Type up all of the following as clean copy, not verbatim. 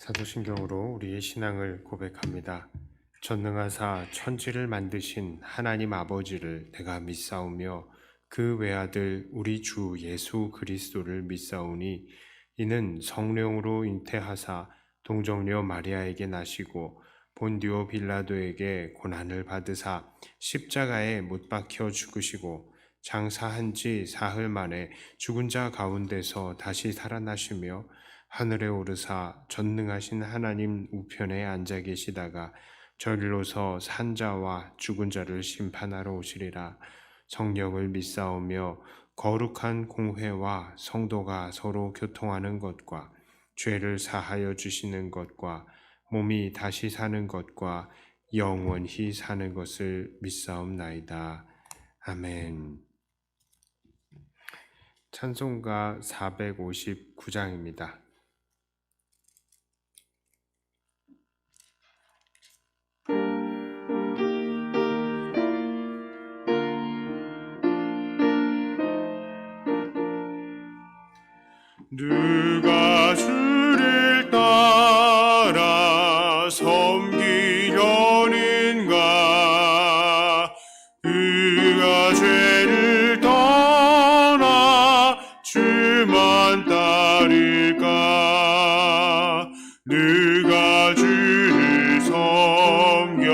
사도신경으로 우리의 신앙을 고백합니다. 전능하사 천지를 만드신 하나님 아버지를 내가 믿사오며 그 외아들 우리 주 예수 그리스도를 믿사오니 이는 성령으로 잉태하사 동정녀 마리아에게 나시고 본디오 빌라도에게 고난을 받으사 십자가에 못 박혀 죽으시고 장사한 지 사흘 만에 죽은 자 가운데서 다시 살아나시며 하늘에 오르사 전능하신 하나님 우편에 앉아 계시다가 저리로서 산자와 죽은 자를 심판하러 오시리라. 성령을 믿사오며 거룩한 공회와 성도가 서로 교통하는 것과 죄를 사하여 주시는 것과 몸이 다시 사는 것과 영원히 사는 것을 믿사옵나이다. 아멘. 찬송가 459장입니다. 누가 주를 따라 섬기려는가? 그가 죄를 떠나 주만 따를까? 누가 주를 섬겨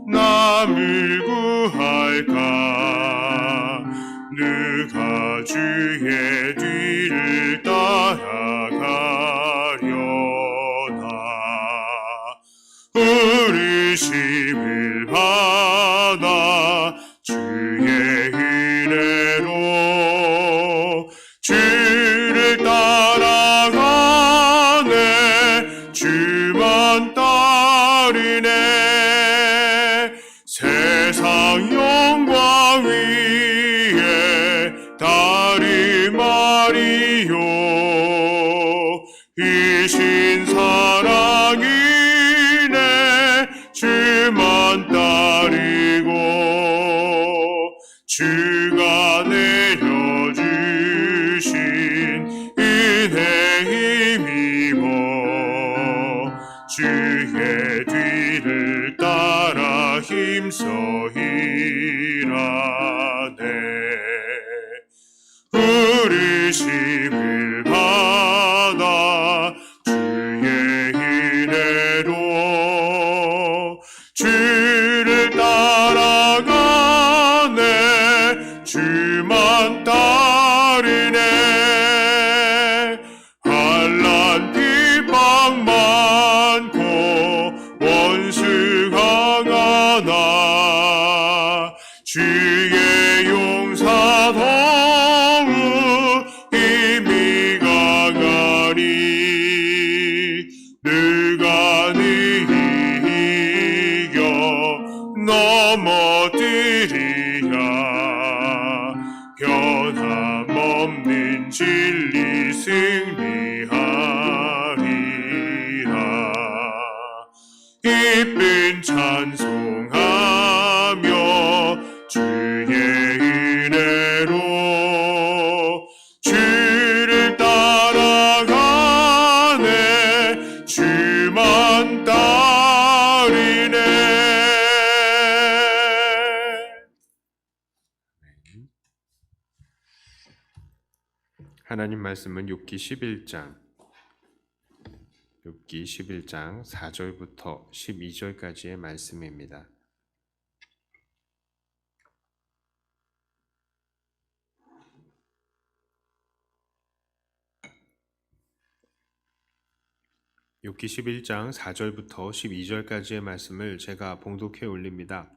남을 구할까? 누가 주의 뒤를 따라가려나? 부르심을 받아 주의 은혜로 주를 따라가네. 주만 따르네. 세상 영광 위에 다름아리요. 이 신사랑이네. 주만 따르고 주가 내려주신 은혜 힘입어 주의 뒤를 따라 힘써 일하네. 부르심을 받아 주의 은혜로 주를 따라가네. 주만 따르네. 환난 핍박 많고 원수 강하나 주의 용사 더욱 힘이 강하니. 누가 네 이겨 넘어뜨리랴. 변함없는 진리 승리하리라. 기쁜 찬송하며 주의 은혜로 주를 따라가네. 주만 따르네. 하나님 말씀은 욥기 11장 4절부터 12절까지의 말씀입니다. 욥기 11장 4절부터 12절까지의 말씀을 제가 봉독해 올립니다.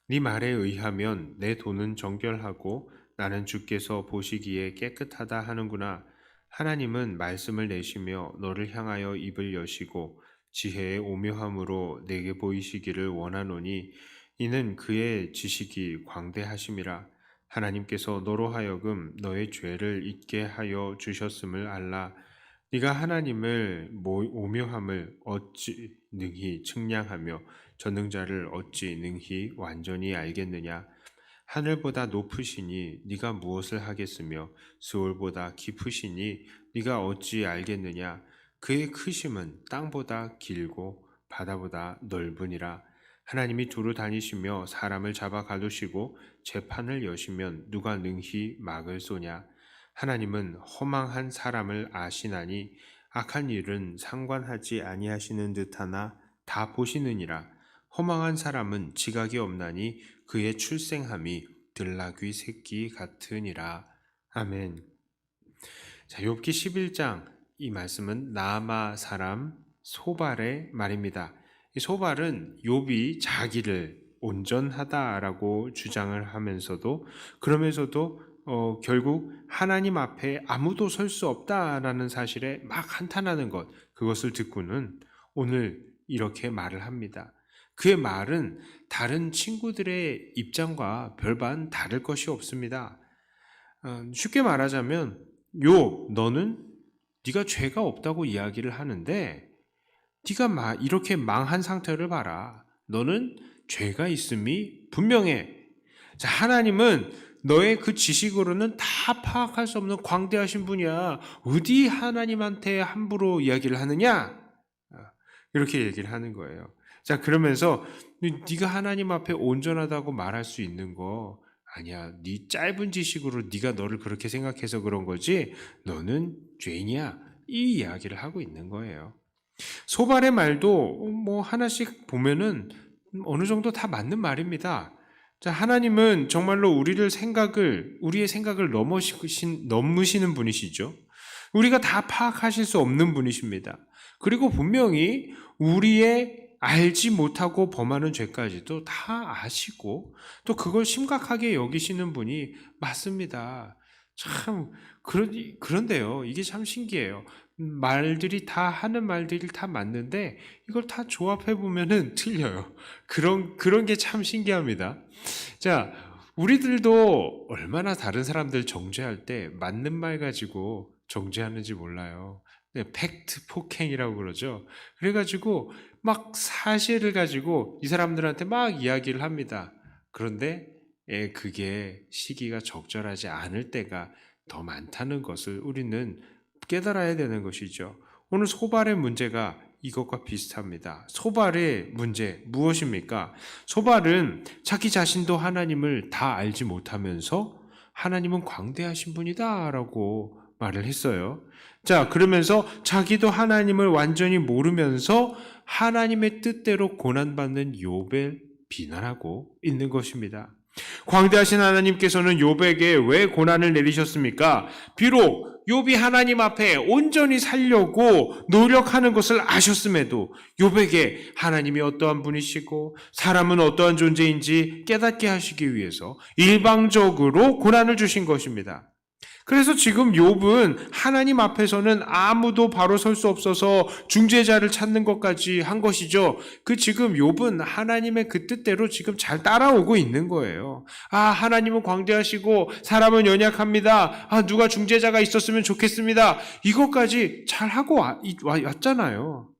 네 말에 의하면 내 돈은 정결하고 나는 주께서 보시기에 깨끗하다 하는구나. 하나님은 말씀을 내시며 너를 향하여 입을 여시고 지혜의 오묘함으로 내게 보이시기를 원하노니 이는 그의 지식이 광대하심이라. 하나님께서 너로 하여금 너의 죄를 잊게 하여 주셨음을 알라. 네가 하나님을 오묘함을 어찌 능히 측량하며 전능자를 어찌 능히 완전히 알겠느냐. 하늘보다 높으시니 네가 무엇을 하겠으며 스올보다 깊으시니 네가 어찌 알겠느냐. 그의 크심은 땅보다 길고 바다보다 넓으니라. 하나님이 두루 다니시며 사람을 잡아 가두시고 재판을 여시면 누가 능히 막을 쏘냐. 하나님은 허망한 사람을 아시나니 악한 일은 상관하지 아니하시는 듯하나 다 보시느니라. 허망한 사람은 지각이 없나니 그의 출생함이 들나귀 새끼 같으니라. 아멘. 자, 욥기 11장, 이 말씀은 나아마 사람 소발의 말입니다. 이 소발은 욥이 자기를 온전하다라고 주장을 하면서도, 그러면서도 결국 하나님 앞에 아무도 설 수 없다라는 사실에 막 한탄하는 것, 그것을 듣고는 오늘 이렇게 말을 합니다. 그의 말은 다른 친구들의 입장과 별반 다를 것이 없습니다. 쉽게 말하자면, 너는 네가 죄가 없다고 이야기를 하는데 네가 이렇게 망한 상태를 봐라. 너는 죄가 있음이 분명해. 자, 하나님은 너의 그 지식으로는 다 파악할 수 없는 광대하신 분이야. 어디 하나님한테 함부로 이야기를 하느냐? 이렇게 얘기를 하는 거예요. 자, 그러면서 네가 하나님 앞에 온전하다고 말할 수 있는 거 아니야. 네 짧은 지식으로 네가 너를 그렇게 생각해서 그런 거지. 너는 죄인이야. 이 이야기를 하고 있는 거예요. 소발의 말도 뭐 하나씩 보면은 어느 정도 다 맞는 말입니다. 자, 하나님은 정말로 우리의 생각을 넘으시는 분이시죠. 우리가 다 파악하실 수 없는 분이십니다. 그리고 분명히 우리의 알지 못하고 범하는 죄까지도 다 아시고 또 그걸 심각하게 여기시는 분이 맞습니다. 참 그런데요. 이게 참 신기해요. 하는 말들이 다 맞는데 이걸 다 조합해 보면은 틀려요. 그런 게 참 신기합니다. 자, 우리들도 얼마나 다른 사람들 정죄할 때 맞는 말 가지고 정죄하는지 몰라요. 네, 팩트 폭행이라고 그러죠. 그래가지고 막 사실을 가지고 이 사람들한테 막 이야기를 합니다. 그런데 그게 시기가 적절하지 않을 때가 더 많다는 것을 우리는 깨달아야 되는 것이죠. 오늘 소발의 문제가 이것과 비슷합니다. 소발의 문제 무엇입니까? 소발은 자기 자신도 하나님을 다 알지 못하면서 하나님은 광대하신 분이다 라고 말을 했어요. 자, 그러면서 자기도 하나님을 완전히 모르면서 하나님의 뜻대로 고난받는 욥을 비난하고 있는 것입니다. 광대하신 하나님께서는 욥에게 왜 고난을 내리셨습니까? 비록 욥이 하나님 앞에 온전히 살려고 노력하는 것을 아셨음에도 욥에게 하나님이 어떠한 분이시고 사람은 어떠한 존재인지 깨닫게 하시기 위해서 일방적으로 고난을 주신 것입니다. 그래서 지금 욥은 하나님 앞에서는 아무도 바로 설 수 없어서 중재자를 찾는 것까지 한 것이죠. 지금 욥은 하나님의 그 뜻대로 지금 잘 따라오고 있는 거예요. 하나님은 광대하시고 사람은 연약합니다. 누가 중재자가 있었으면 좋겠습니다. 이것까지 잘 하고 왔잖아요.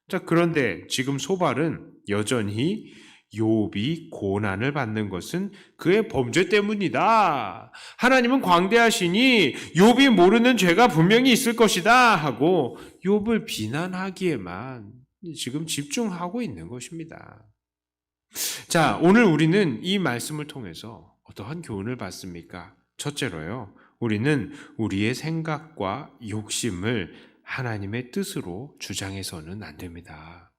자, 그런데 지금 소발은 여전히 욥이 고난을 받는 것은 그의 범죄 때문이다. 하나님은 광대하시니 욥이 모르는 죄가 분명히 있을 것이다 하고 욥을 비난하기에만 지금 집중하고 있는 것입니다. 자, 오늘 우리는 이 말씀을 통해서 어떠한 교훈을 받습니까? 첫째로요, 우리는 우리의 생각과 욕심을 하나님의 뜻으로 주장해서는 안 됩니다.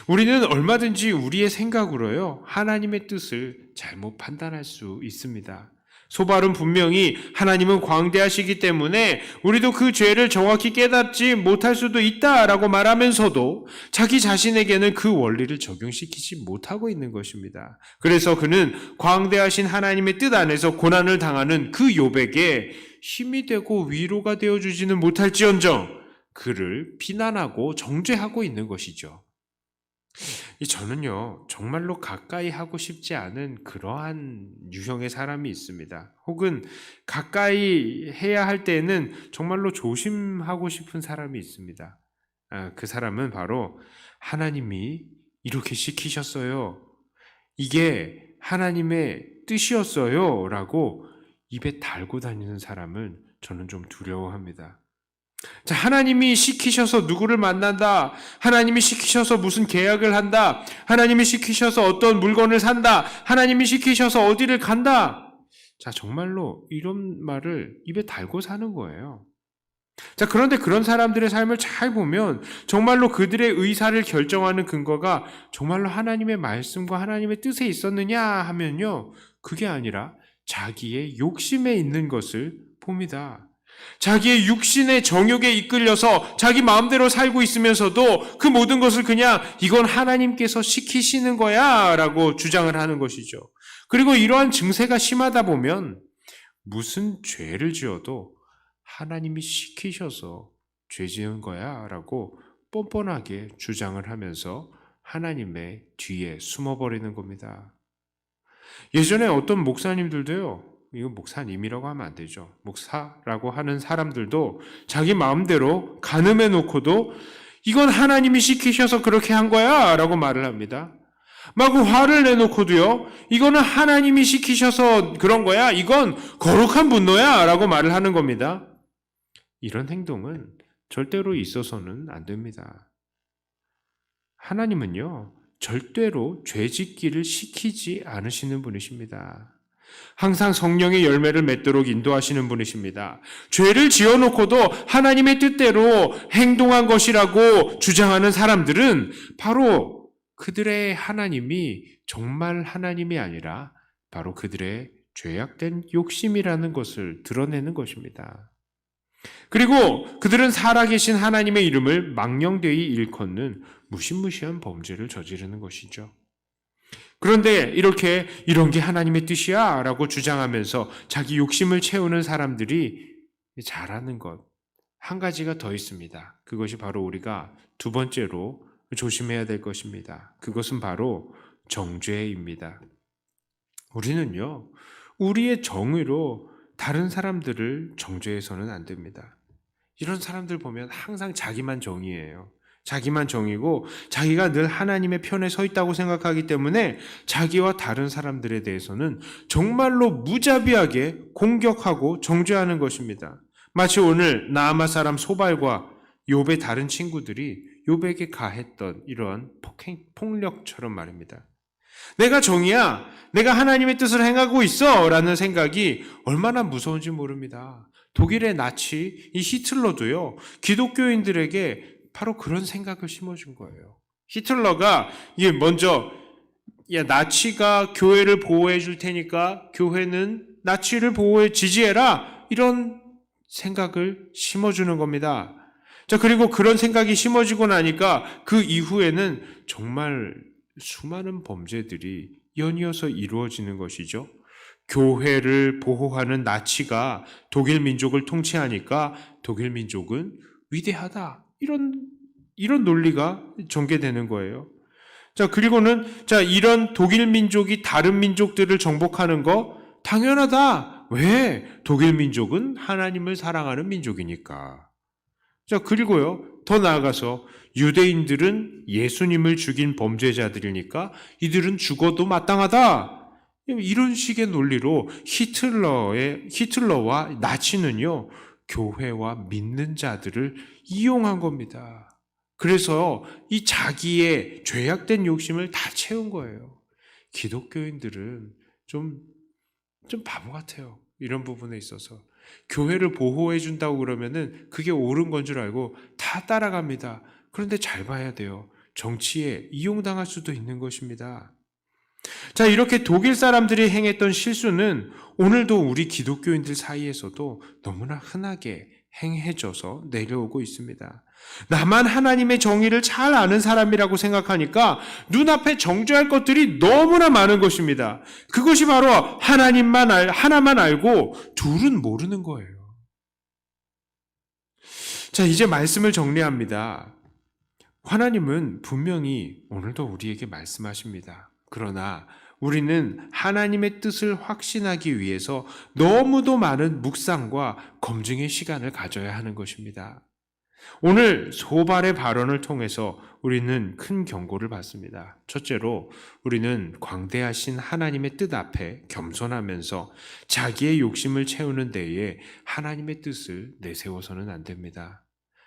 우리는 얼마든지 우리의 생각으로요, 하나님의 뜻을 잘못 판단할 수 있습니다. 소발은 분명히 하나님은 광대하시기 때문에 우리도 그 죄를 정확히 깨닫지 못할 수도 있다라고 말하면서도 자기 자신에게는 그 원리를 적용시키지 못하고 있는 것입니다. 그래서 그는 광대하신 하나님의 뜻 안에서 고난을 당하는 그 욥에게 힘이 되고 위로가 되어주지는 못할지언정 그를 비난하고 정죄하고 있는 것이죠. 저는요, 정말로 가까이 하고 싶지 않은 그러한 유형의 사람이 있습니다. 혹은 가까이 해야 할 때에는 정말로 조심하고 싶은 사람이 있습니다. 그 사람은 바로 하나님이 이렇게 시키셨어요. 이게 하나님의 뜻이었어요. 라고 입에 달고 다니는 사람을 저는 좀 두려워합니다. 자, 하나님이 시키셔서 누구를 만난다. 하나님이 시키셔서 무슨 계약을 한다. 하나님이 시키셔서 어떤 물건을 산다. 하나님이 시키셔서 어디를 간다. 자, 정말로 이런 말을 입에 달고 사는 거예요. 자, 그런데 그런 사람들의 삶을 잘 보면 정말로 그들의 의사를 결정하는 근거가 정말로 하나님의 말씀과 하나님의 뜻에 있었느냐 하면요. 그게 아니라 자기의 욕심에 있는 것을 봅니다. 자기의 육신의 정욕에 이끌려서 자기 마음대로 살고 있으면서도 그 모든 것을 그냥 이건 하나님께서 시키시는 거야 라고 주장을 하는 것이죠. 그리고 이러한 증세가 심하다 보면 무슨 죄를 지어도 하나님이 시키셔서 죄 지은 거야 라고 뻔뻔하게 주장을 하면서 하나님의 뒤에 숨어버리는 겁니다. 예전에 어떤 목사님들도요, 이거 목사님이라고 하면 안 되죠. 목사라고 하는 사람들도 자기 마음대로 간음해 놓고도 이건 하나님이 시키셔서 그렇게 한 거야 라고 말을 합니다. 막 화를 내놓고도요, 이거는 하나님이 시키셔서 그런 거야, 이건 거룩한 분노야 라고 말을 하는 겁니다. 이런 행동은 절대로 있어서는 안 됩니다. 하나님은요, 절대로 죄 짓기를 시키지 않으시는 분이십니다. 항상 성령의 열매를 맺도록 인도하시는 분이십니다. 죄를 지어놓고도 하나님의 뜻대로 행동한 것이라고 주장하는 사람들은 바로 그들의 하나님이 정말 하나님이 아니라 바로 그들의 죄악된 욕심이라는 것을 드러내는 것입니다. 그리고 그들은 살아계신 하나님의 이름을 망령되이 일컫는 무시무시한 범죄를 저지르는 것이죠. 그런데 이렇게 이런 게 하나님의 뜻이야 라고 주장하면서 자기 욕심을 채우는 사람들이 잘하는 것 한 가지가 더 있습니다. 그것이 바로 우리가 두 번째로 조심해야 될 것입니다. 그것은 바로 정죄입니다. 우리는요, 우리의 정의로 다른 사람들을 정죄해서는 안 됩니다. 이런 사람들 보면 항상 자기만 정의예요. 자기만 정의고 자기가 늘 하나님의 편에 서 있다고 생각하기 때문에 자기와 다른 사람들에 대해서는 정말로 무자비하게 공격하고 정죄하는 것입니다. 마치 오늘 나아마 사람 소발과 욥의 다른 친구들이 욥에게 가했던 이러한 폭력처럼 말입니다. 내가 정의야, 내가 하나님의 뜻을 행하고 있어 라는 생각이 얼마나 무서운지 모릅니다. 독일의 나치, 이 히틀러도요, 기독교인들에게 바로 그런 생각을 심어준 거예요. 히틀러가 이게 먼저 야, 나치가 교회를 보호해 줄 테니까 교회는 나치를 보호해 지지해라 이런 생각을 심어주는 겁니다. 자, 그리고 그런 생각이 심어지고 나니까 그 이후에는 정말 수많은 범죄들이 연이어서 이루어지는 것이죠. 교회를 보호하는 나치가 독일 민족을 통치하니까 독일 민족은 위대하다. 이런 논리가 전개되는 거예요. 자, 그리고는 이런 독일 민족이 다른 민족들을 정복하는 거 당연하다. 왜? 독일 민족은 하나님을 사랑하는 민족이니까. 자, 그리고요, 더 나아가서 유대인들은 예수님을 죽인 범죄자들이니까 이들은 죽어도 마땅하다. 이런 식의 논리로 히틀러와 나치는요, 교회와 믿는 자들을 이용한 겁니다. 그래서 이 자기의 죄악된 욕심을 다 채운 거예요. 기독교인들은 좀 바보 같아요. 이런 부분에 있어서. 교회를 보호해 준다고 그러면은 그게 옳은 건 줄 알고 다 따라갑니다. 그런데 잘 봐야 돼요. 정치에 이용당할 수도 있는 것입니다. 자, 이렇게 독일 사람들이 행했던 실수는 오늘도 우리 기독교인들 사이에서도 너무나 흔하게 행해져서 내려오고 있습니다. 나만 하나님의 정의를 잘 아는 사람이라고 생각하니까 눈앞에 정죄할 것들이 너무나 많은 것입니다. 그것이 바로 하나만 알고 둘은 모르는 거예요. 자, 이제 말씀을 정리합니다. 하나님은 분명히 오늘도 우리에게 말씀하십니다. 그러나 우리는 하나님의 뜻을 확신하기 위해서 너무도 많은 묵상과 검증의 시간을 가져야 하는 것입니다. 오늘 소발의 발언을 통해서 우리는 큰 경고를 받습니다. 첫째로 우리는 광대하신 하나님의 뜻 앞에 겸손하면서 자기의 욕심을 채우는 데에 하나님의 뜻을 내세워서는 안 됩니다.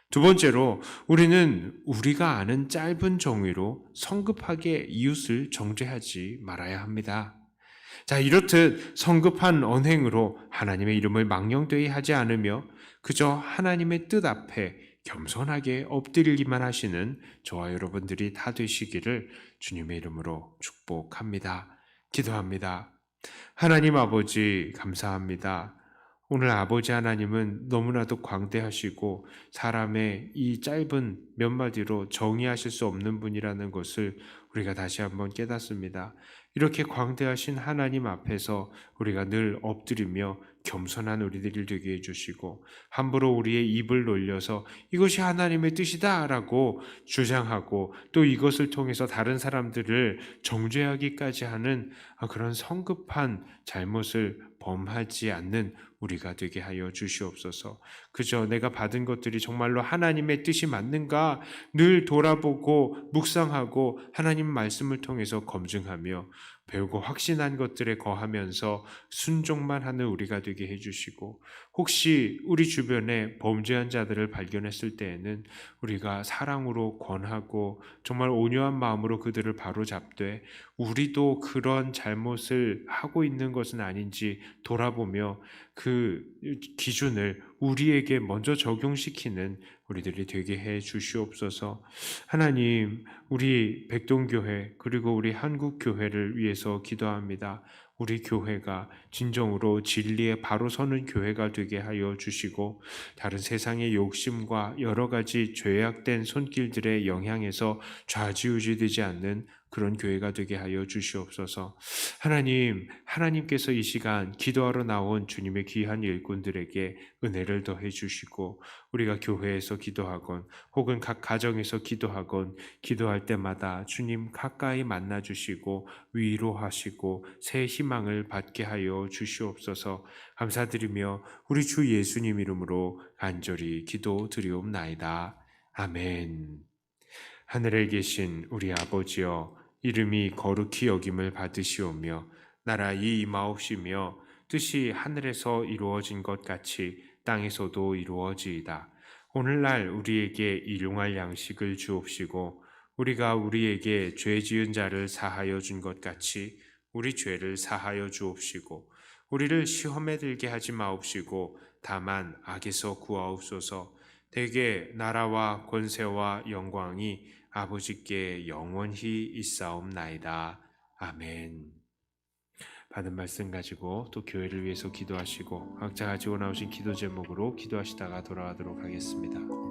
두 번째로 우리는 우리가 아는 짧은 정의로 성급하게 이웃을 정죄하지 말아야 합니다. 자, 이렇듯 성급한 언행으로 하나님의 이름을 망령되이 하지 않으며 그저 하나님의 뜻 앞에 겸손하게 엎드리기만 하시는 저와 여러분들이 다 되시기를 주님의 이름으로 축복합니다. 기도합니다. 하나님 아버지 감사합니다. 오늘 아버지 하나님은 너무나도 광대하시고 사람의 이 짧은 몇 마디로 정의하실 수 없는 분이라는 것을 우리가 다시 한번 깨닫습니다. 이렇게 광대하신 하나님 앞에서 우리가 늘 엎드리며 겸손한 우리들이 되게 해주시고 함부로 우리의 입을 놀려서 이것이 하나님의 뜻이다라고 주장하고 또 이것을 통해서 다른 사람들을 정죄하기까지 하는 그런 성급한 잘못을 범하지 않는 우리가 되게 하여 주시옵소서. 그저 내가 받은 것들이 정말로 하나님의 뜻이 맞는가 늘 돌아보고 묵상하고 하나님 말씀을 통해서 검증하며 배우고 확신한 것들에 거하면서 순종만 하는 우리가 되게 해주시고 혹시 우리 주변에 범죄한 자들을 발견했을 때에는 우리가 사랑으로 권하고 정말 온유한 마음으로 그들을 바로잡되 우리도 그런 잘못을 하고 있는 것은 아닌지 돌아보며 그 기준을 우리에게 먼저 적용시키는 우리들이 되게 해 주시옵소서. 하나님, 우리 백동교회 그리고 우리 한국교회를 위해서 기도합니다. 우리 교회가 진정으로 진리에 바로 서는 교회가 되게 하여 주시고 다른 세상의 욕심과 여러 가지 죄악된 손길들의 영향에서 좌지우지되지 않는 그런 교회가 되게 하여 주시옵소서. 하나님, 하나님께서 이 시간 기도하러 나온 주님의 귀한 일꾼들에게 은혜를 더해 주시고 우리가 교회에서 기도하건 혹은 각 가정에서 기도하건 기도할 때마다 주님 가까이 만나 주시고 위로하시고 새 희망을 받게 하여 주시옵소서. 감사드리며 우리 주 예수님 이름으로 간절히 기도드리옵나이다. 아멘. 하늘에 계신 우리 아버지여, 이름이 거룩히 여김을 받으시오며 나라의 임하옵시며 뜻이 하늘에서 이루어진 것 같이 땅에서도 이루어지이다. 오늘날 우리에게 일용할 양식을 주옵시고 우리가 우리에게 죄 지은 자를 사하여 준 것 같이 우리 죄를 사하여 주옵시고 우리를 시험에 들게 하지 마옵시고 다만 악에서 구하옵소서. 대개 나라와 권세와 영광이 아버지께 영원히 있사옵나이다. 아멘. 받은 말씀 가지고 또 교회를 위해서 기도하시고 각자 가지고 나오신 기도 제목으로 기도하시다가 돌아가도록 하겠습니다.